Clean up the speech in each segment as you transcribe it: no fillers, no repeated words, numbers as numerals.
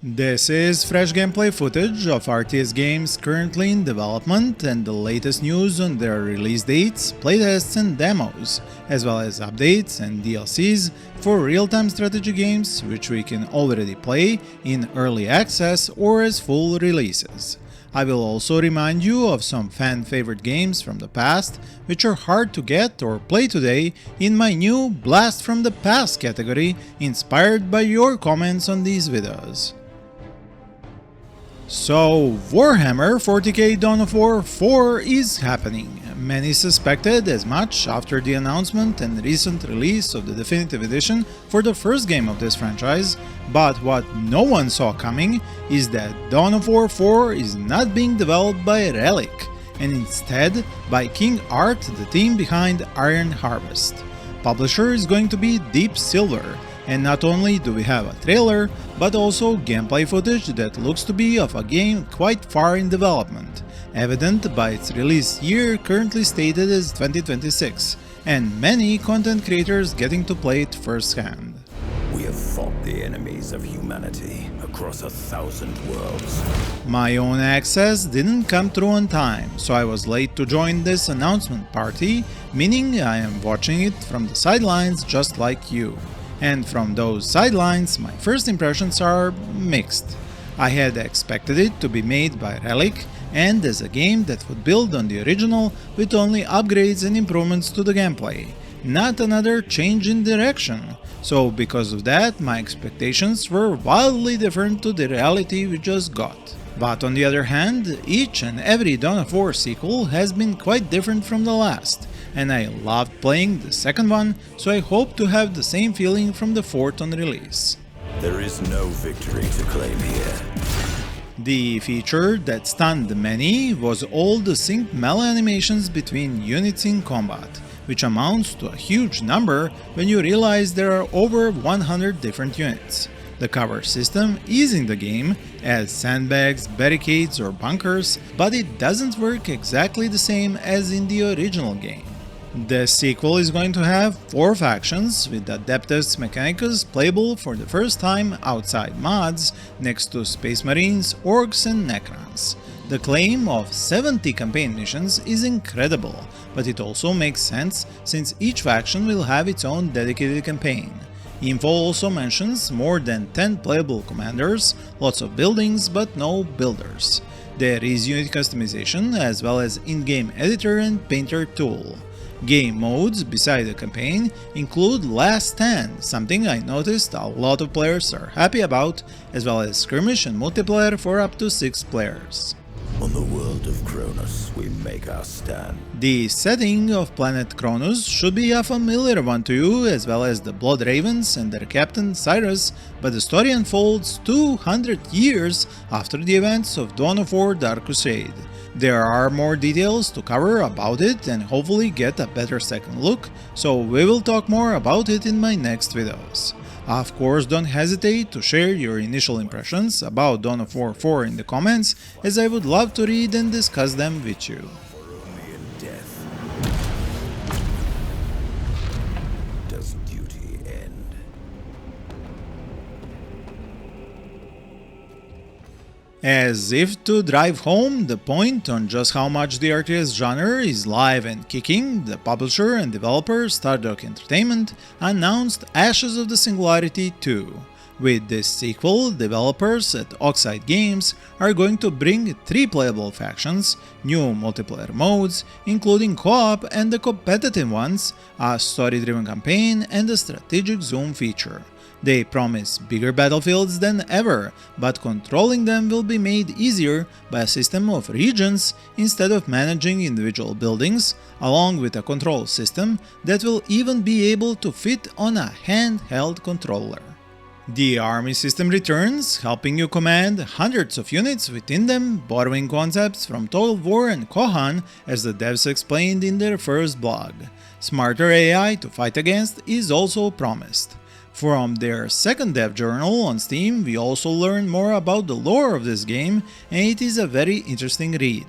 This is fresh gameplay footage of RTS Games currently in development and the latest news on their release dates, playtests and demos, as well as updates and DLCs for real-time strategy games which we can already play in early access or as full releases. I will also remind you of some fan-favorite games from the past which are hard to get or play today in my new Blast from the Past category inspired by your comments on these videos. So, Warhammer 40k Dawn of War 4 is happening. Many suspected as much after the announcement and recent release of the definitive edition for the first game of this franchise, but what no one saw coming is that Dawn of War 4 is not being developed by Relic, and instead by King Art, the team behind Iron Harvest. Publisher is going to be Deep Silver. And not only do we have a trailer, but also gameplay footage that looks to be of a game quite far in development, evident by its release year currently stated as 2026, and many content creators getting to play it firsthand. We have fought the enemies of humanity across 1,000 worlds. My own access didn't come through on time, so I was late to join this announcement party, meaning I am watching it from the sidelines just like you. And from those sidelines, my first impressions are mixed. I had expected it to be made by Relic and as a game that would build on the original with only upgrades and improvements to the gameplay, not another change in direction. So because of that, my expectations were wildly different to the reality we just got. But on the other hand, each and every Dawn of War sequel has been quite different from the last, and I loved playing the second one, so I hope to have the same feeling from the fourth on release. There is no victory to claim here. The feature that stunned many was all the synced melee animations between units in combat, which amounts to a huge number when you realize there are over 100 different units. The cover system is in the game as sandbags, barricades or bunkers, but it doesn't work exactly the same as in the original game. The sequel is going to have 4 factions, with Adeptus Mechanicus playable for the first time outside mods, next to Space Marines, Orcs and Necrons. The claim of 70 campaign missions is incredible, but it also makes sense since each faction will have its own dedicated campaign. Info also mentions more than 10 playable commanders, lots of buildings but no builders. There is unit customization as well as in-game editor and painter tool. Game modes beside the campaign include Last Stand, something I noticed a lot of players are happy about, as well as skirmish and multiplayer for up to 6 players. On the world of Kronos, we make our stand. The setting of planet Kronos should be a familiar one to you, as well as the Blood Ravens and their captain Cyrus, but the story unfolds 200 years after the events of Dawn of War Dark Crusade. There are more details to cover about it and hopefully get a better second look, so we will talk more about it in my next videos. Of course, don't hesitate to share your initial impressions about Dawn of War 4 in the comments, as I would love to read and discuss them with you. For only in death does duty end. As if to drive home the point on just how much the RTS genre is live and kicking, the publisher and developer Stardock Entertainment announced Ashes of the Singularity II. With this sequel, developers at RTS Games are going to bring 3 playable factions, new multiplayer modes, including co-op and the competitive ones, a story-driven campaign and a strategic zoom feature. They promise bigger battlefields than ever, but controlling them will be made easier by a system of regions instead of managing individual buildings, along with a control system that will even be able to fit on a handheld controller. The army system returns, helping you command hundreds of units within them, borrowing concepts from Total War and Kohan, as the devs explained in their first blog. Smarter AI to fight against is also promised. From their second dev journal on Steam, we also learn more about the lore of this game, and it is a very interesting read.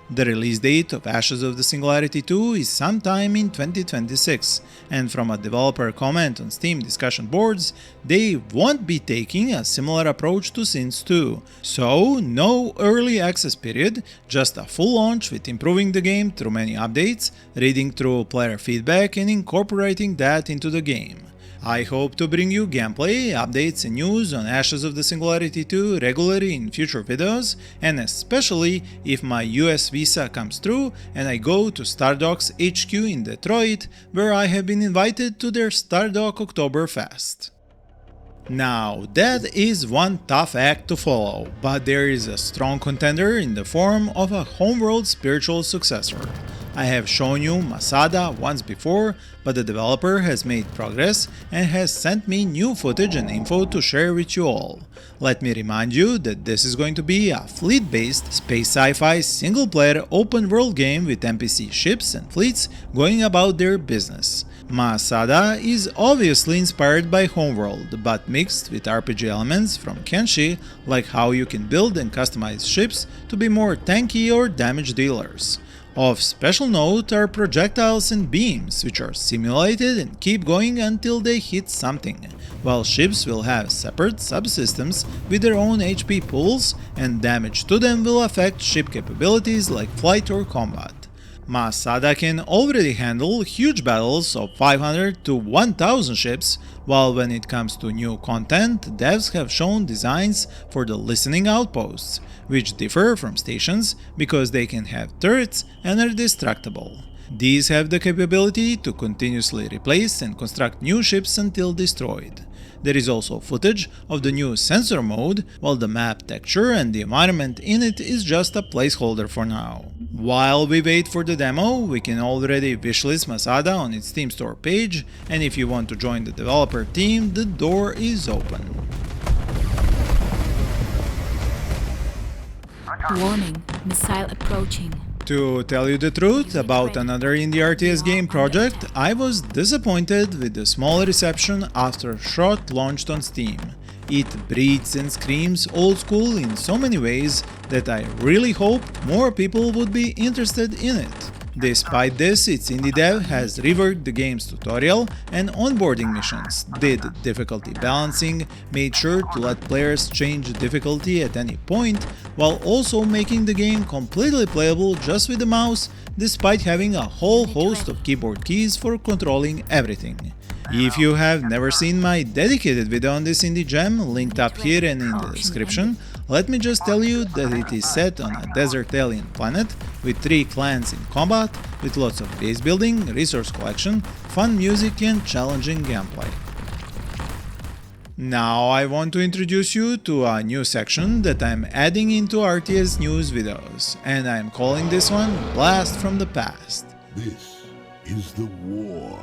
The release date of Ashes of the Singularity II is sometime in 2026, and from a developer comment on Steam discussion boards, they won't be taking a similar approach to Sins 2. So, no early access period, just a full launch with improving the game through many updates, reading through player feedback and incorporating that into the game. I hope to bring you gameplay, updates and news on Ashes of the Singularity 2 regularly in future videos, and especially if my US visa comes through and I go to Stardock's HQ in Detroit, where I have been invited to their Stardock Oktoberfest. Now, that is one tough act to follow, but there is a strong contender in the form of a Homeworld spiritual successor. I have shown you Masada once before, but the developer has made progress and has sent me new footage and info to share with you all. Let me remind you that this is going to be a fleet-based space sci-fi single-player open-world game with NPC ships and fleets going about their business. Masada is obviously inspired by Homeworld, but mixed with RPG elements from Kenshi, like how you can build and customize ships to be more tanky or damage dealers. Of special note are projectiles and beams, which are simulated and keep going until they hit something, while ships will have separate subsystems with their own HP pools, and damage to them will affect ship capabilities like flight or combat. Masada can already handle huge battles of 500 to 1000 ships, while when it comes to new content, devs have shown designs for the listening outposts, which differ from stations because they can have turrets and are destructible. These have the capability to continuously replace and construct new ships until destroyed. There is also footage of the new sensor mode, while the map texture and the environment in it is just a placeholder for now. While we wait for the demo, we can already wishlist Masada on its Steam store page, and if you want to join the developer team, the door is open. Warning, missile approaching. To tell you the truth about another indie RTS game project, I was disappointed with the small reception after Shrot launched on Steam. It breathes and screams old school in so many ways that I really hoped more people would be interested in it. Despite this, its indie dev has reworked the game's tutorial and onboarding missions, did difficulty balancing, made sure to let players change difficulty at any point, while also making the game completely playable just with the mouse, despite having a whole host of keyboard keys for controlling everything. If you have never seen my dedicated video on this indie gem, linked up here and in the description, let me just tell you that it is set on a desert alien planet with 3 clans in combat, with lots of base building, resource collection, fun music and challenging gameplay. Now I want to introduce you to a new section that I'm adding into RTS news videos, and I'm calling this one Blast from the Past. This is the War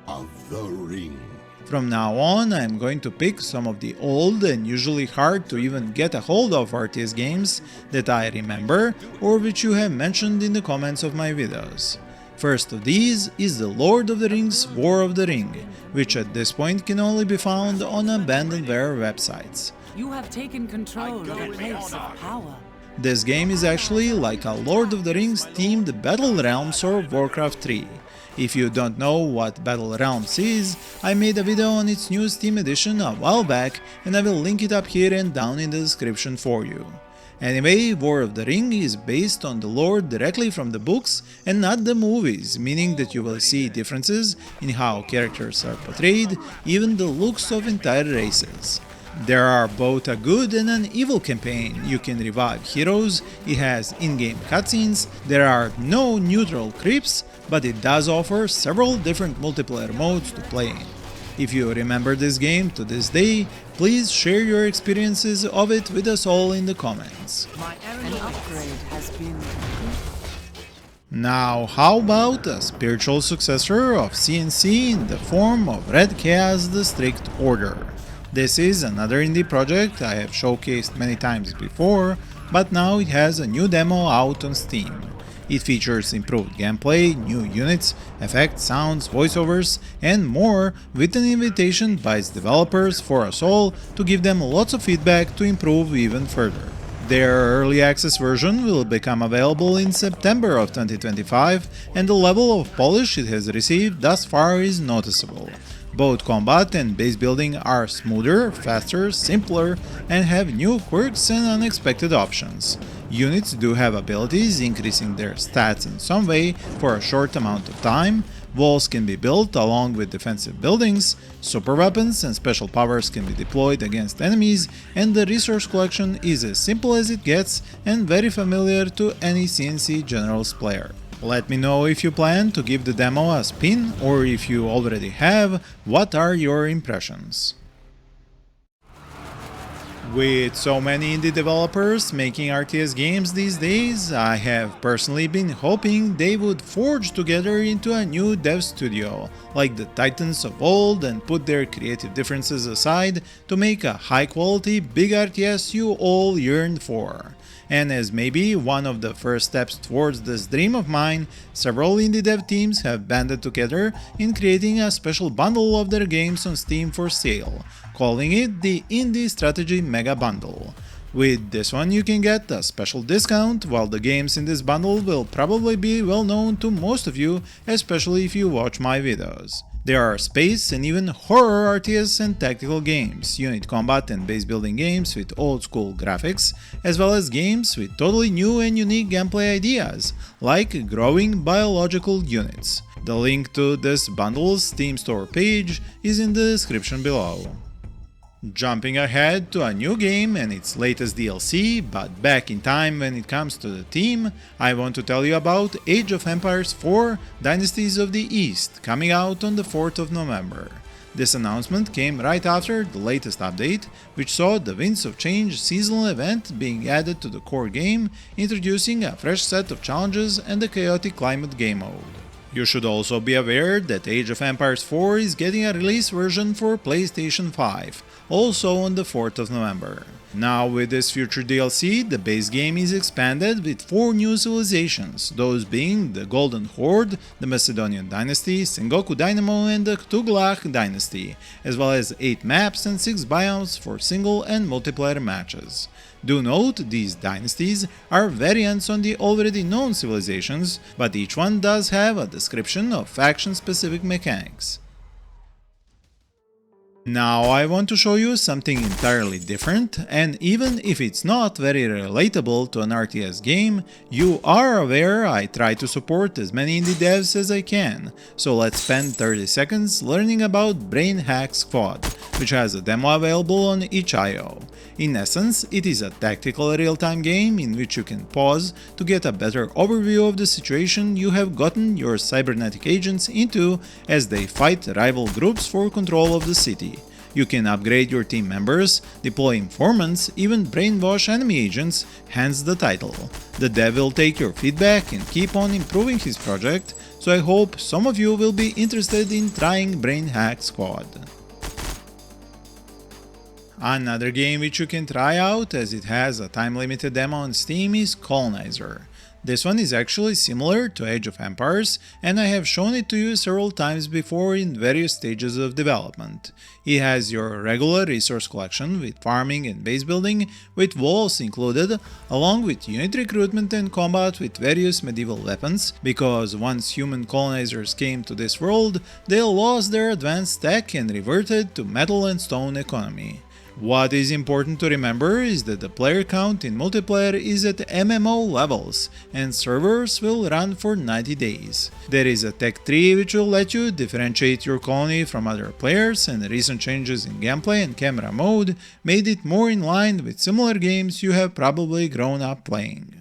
of the Ring. From now on, I'm going to pick some of the old and usually hard to even get a hold of RTS games that I remember or which you have mentioned in the comments of my videos. First of these is The Lord of the Rings War of the Ring, which at this point can only be found on abandonware websites. You have taken control of a place of power. This game is actually like a Lord of the Rings themed Battle Realms or Warcraft 3. If you don't know what Battle Realms is, I made a video on its new Steam edition a while back and I will link it up here and down in the description for you. Anyway, War of the Ring is based on the lore directly from the books and not the movies, meaning that you will see differences in how characters are portrayed, even the looks of entire races. There are both a good and an evil campaign, you can revive heroes, it has in-game cutscenes, there are no neutral creeps, but it does offer several different multiplayer modes to play in. If you remember this game to this day, please share your experiences of it with us all in the comments. An upgrade has been complete. Now, how about a spiritual successor of CNC in the form of Red Chaos the Strict Order? This is another indie project I have showcased many times before, but now it has a new demo out on Steam. It features improved gameplay, new units, effects, sounds, voiceovers, and more, with an invitation by its developers for us all to give them lots of feedback to improve even further. Their early access version will become available in September of 2025, and the level of polish it has received thus far is noticeable. Both combat and base building are smoother, faster, simpler, and have new quirks and unexpected options. Units do have abilities increasing their stats in some way for a short amount of time, walls can be built along with defensive buildings, super weapons and special powers can be deployed against enemies, and the resource collection is as simple as it gets and very familiar to any CNC Generals player. Let me know if you plan to give the demo a spin, or if you already have, what are your impressions? With so many indie developers making RTS games these days, I have personally been hoping they would forge together into a new dev studio, like the titans of old, and put their creative differences aside to make a high-quality big RTS you all yearned for. And as maybe one of the first steps towards this dream of mine, several indie dev teams have banded together in creating a special bundle of their games on Steam for sale, calling it the Indie Strategy Mega Bundle. With this one you can get a special discount, while the games in this bundle will probably be well known to most of you, especially if you watch my videos. There are space and even horror RTS and tactical games, unit combat and base building games with old school graphics, as well as games with totally new and unique gameplay ideas, like growing biological units. The link to this bundle's Steam store page is in the description below. Jumping ahead to a new game and its latest DLC, but back in time when it comes to the team, I want to tell you about Age of Empires IV Dynasties of the East, coming out on the 4th of November. This announcement came right after the latest update, which saw the Winds of Change seasonal event being added to the core game, introducing a fresh set of challenges and the chaotic climate game mode. You should also be aware that Age of Empires IV is getting a release version for PlayStation 5, also on the 4th of November. Now with this future DLC, the base game is expanded with 4 new civilizations, those being the Golden Horde, the Macedonian Dynasty, Sengoku Dynamo and the Tughlaq Dynasty, as well as 8 maps and 6 biomes for single and multiplayer matches. Do note, these dynasties are variants on the already known civilizations, but each one does have a description of faction-specific mechanics. Now I want to show you something entirely different, and even if it's not very relatable to an RTS game, you are aware I try to support as many indie devs as I can, so let's spend 30 seconds learning about Brain Hack Squad, which has a demo available on itch.io. In essence, it is a tactical real-time game in which you can pause to get a better overview of the situation you have gotten your cybernetic agents into as they fight rival groups for control of the city. You can upgrade your team members, deploy informants, even brainwash enemy agents, hence the title. The dev will take your feedback and keep on improving his project, so I hope some of you will be interested in trying Brain Hack Squad. Another game which you can try out, as it has a time-limited demo on Steam, is Coloniser. This one is actually similar to Age of Empires, and I have shown it to you several times before in various stages of development. It has your regular resource collection with farming and base building, with walls included, along with unit recruitment and combat with various medieval weapons, because once human colonizers came to this world, they lost their advanced tech and reverted to metal and stone economy. What is important to remember is that the player count in multiplayer is at MMO levels, and servers will run for 90 days. There is a tech tree which will let you differentiate your colony from other players, and recent changes in gameplay and camera mode made it more in line with similar games you have probably grown up playing.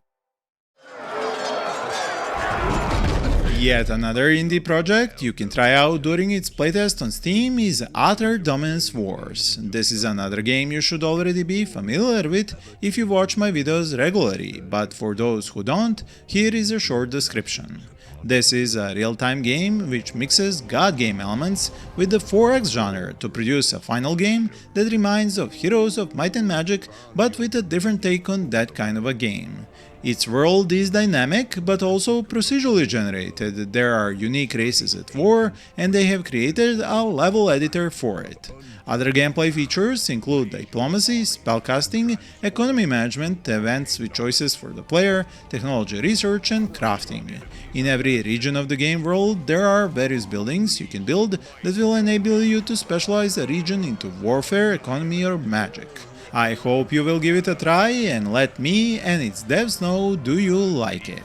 Yet another indie project you can try out during its playtest on Steam is Atre Dominance Wars. This is another game you should already be familiar with if you watch my videos regularly, but for those who don't, here is a short description. This is a real-time game which mixes god game elements with the 4X genre to produce a final game that reminds of Heroes of Might and Magic, but with a different take on that kind of a game. Its world is dynamic but also procedurally generated. There are unique races at war, and they have created a level editor for it. Other gameplay features include diplomacy, spellcasting, economy management, events with choices for the player, technology research, and crafting. In every region of the game world, there are various buildings you can build that will enable you to specialize a region into warfare, economy, or magic. I hope you will give it a try and let me and its devs know do you like it.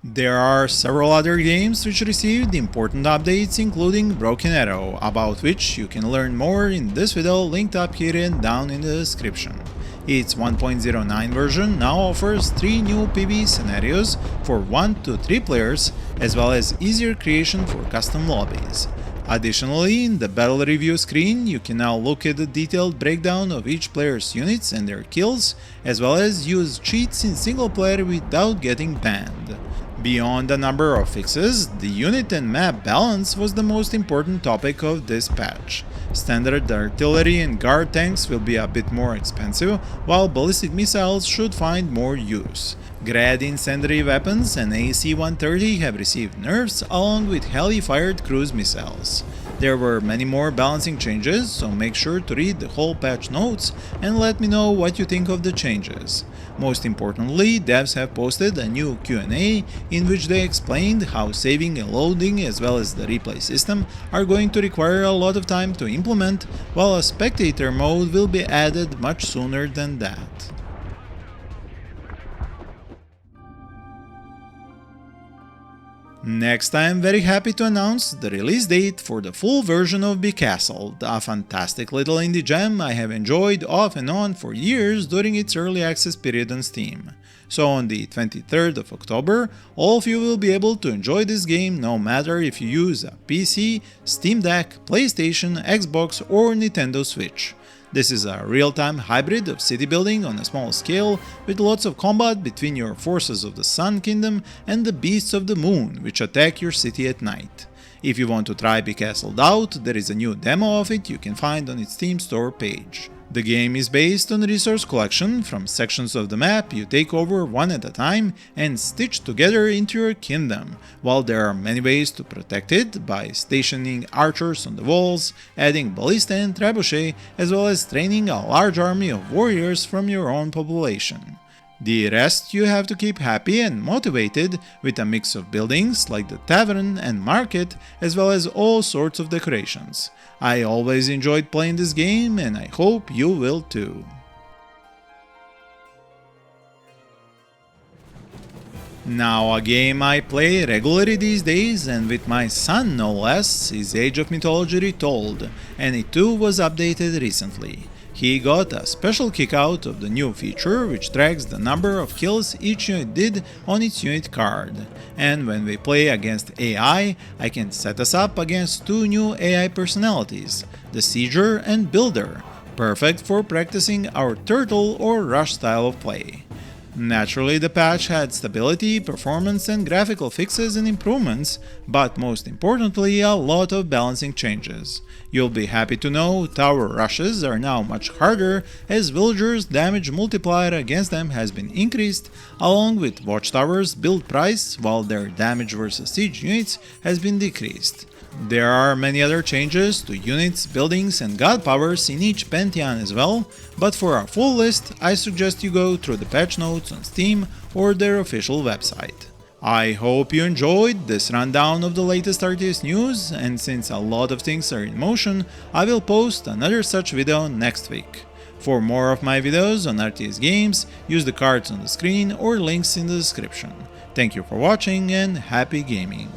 There are several other games which received important updates, including Broken Arrow, about which you can learn more in this video linked up here and down in the description. Its 1.09 version now offers 3 new PvE scenarios for 1 to 3 players, as well as easier creation for custom lobbies. Additionally, in the battle review screen, you can now look at the detailed breakdown of each player's units and their kills, as well as use cheats in single player without getting banned. Beyond a number of fixes, the unit and map balance was the most important topic of this patch. Standard artillery and guard tanks will be a bit more expensive, while ballistic missiles should find more use. Grad incendiary weapons and AC-130 have received nerfs along with heli-fired cruise missiles. There were many more balancing changes, so make sure to read the whole patch notes and let me know what you think of the changes. Most importantly, devs have posted a new Q&A in which they explained how saving and loading as well as the replay system are going to require a lot of time to implement, while a spectator mode will be added much sooner than that. Next, I am very happy to announce the release date for the full version of Becastled, a fantastic little indie gem I have enjoyed off and on for years during its early access period on Steam. So on the 23rd of October, all of you will be able to enjoy this game no matter if you use a PC, Steam Deck, PlayStation, Xbox or Nintendo Switch. This is a real-time hybrid of city building on a small scale, with lots of combat between your forces of the Sun Kingdom and the beasts of the Moon, which attack your city at night. If you want to try Becastled out, there is a new demo of it you can find on its Steam store page. The game is based on resource collection from sections of the map you take over one at a time and stitch together into your kingdom, while there are many ways to protect it by stationing archers on the walls, adding ballista and trebuchet, as well as training a large army of warriors from your own population. The rest you have to keep happy and motivated with a mix of buildings like the tavern and market, as well as all sorts of decorations. I always enjoyed playing this game and I hope you will too. Now, a game I play regularly these days, and with my son no less, is Age of Mythology Retold, and it too was updated recently. He got a special kick out of the new feature which tracks the number of kills each unit did on its unit card. And when we play against AI, I can set us up against 2 new AI personalities, the Sieger and Builder, perfect for practicing our turtle or rush style of play. Naturally, the patch had stability, performance and graphical fixes and improvements, but most importantly a lot of balancing changes. You'll be happy to know tower rushes are now much harder, as villagers' damage multiplier against them has been increased, along with watchtowers' build price, while their damage versus siege units has been decreased. There are many other changes to units, buildings and god powers in each pantheon as well, but for a full list I suggest you go through the patch notes on Steam or their official website. I hope you enjoyed this rundown of the latest RTS news, and since a lot of things are in motion, I will post another such video next week. For more of my videos on RTS Games, use the cards on the screen or links in the description. Thank you for watching and happy gaming!